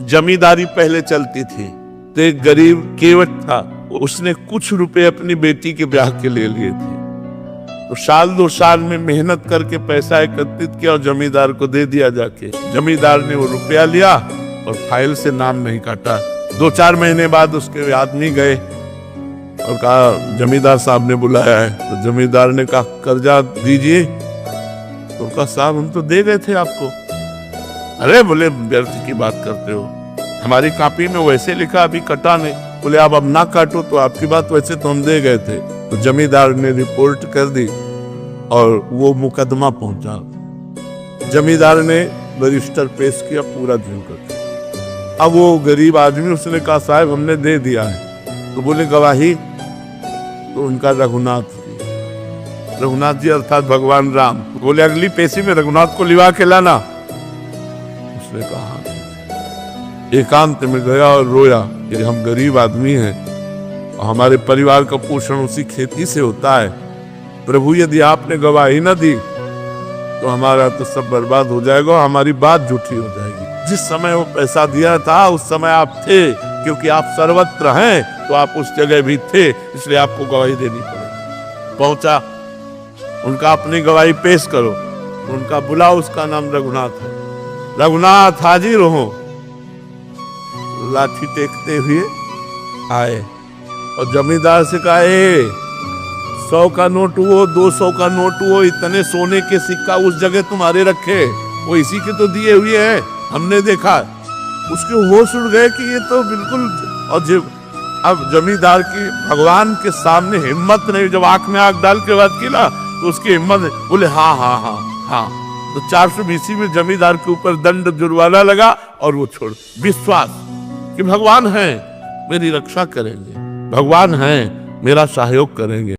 जमींदारी पहले चलती थी, तो एक गरीब केवट था, उसने कुछ रुपए अपनी बेटी के ब्याह के ले लिए थे। तो साल 2 साल में मेहनत करके पैसा एकत्रित किया और जमींदार को दे दिया जाके। जमींदार ने वो रुपया लिया और फाइल से नाम नहीं काटा। 2-4 महीने बाद उसके आदमी गए और कहा जमींदार साहब ने बुलाया है। तो जमींदार ने कहा कर्जा दीजिए। तो कहा साहब हम तो दे गए थे आपको। अरे बोले व्यर्थ की बात करते हो, हमारी कॉपी में वैसे लिखा अभी कटा नहीं। बोले आप अब ना काटो तो आपकी बात, वैसे तो हम दे गए थे। तो जमींदार ने रिपोर्ट कर दी और वो मुकदमा पहुंचा। जमींदार ने रजिस्टर पेश किया पूरा दिन कर। अब वो गरीब आदमी उसने कहा साहब हमने दे दिया है। तो बोले गवाही? तो उनका रघुनाथ जी अर्थात भगवान राम। बोले अगली पेशी में रघुनाथ को लिवा के लाना। उसने कहा एकांत में गया और रोया कि हम गरीब आदमी हैं और हमारे परिवार का पोषण उसी खेती से होता है। प्रभु यदि आपने गवाही न दी तो हमारा तो सब बर्बाद हो जाएगा, हमारी बात झूठी हो जाएगी। जिस समय वो पैसा दिया था उस समय आप थे, क्योंकि आप सर्वत्र हैं तो आप उस जगह भी थे, इसलिए आपको गवाही देनी पड़ेगी। पहुंचा, उनका अपनी गवाही पेश करो। उनका बुलाओ, उसका नाम रघुनाथ है। रघुनाथ हाजिर हो। लाठी टेकते हुए आए और जमींदार से कहा 100 का नोट हुआ, 200 का नोट हुआ, इतने सोने के सिक्का उस जगह तुम्हारे रखे, वो इसी के तो दिए हुए हैं, हमने देखा। उसके होश उड़ गए कि ये तो बिल्कुल। और अब जमींदार की भगवान के सामने हिम्मत नहीं, जब आंख में आंख डाल के बात की ना तो उसकी हिम्मत। बोले हाँ हाँ हाँ हाँ। तो 420 में जमींदार के ऊपर दंड जुर्माना लगा और वो छोड़। विश्वास कि भगवान है मेरी रक्षा करेंगे, भगवान है मेरा सहयोग करेंगे।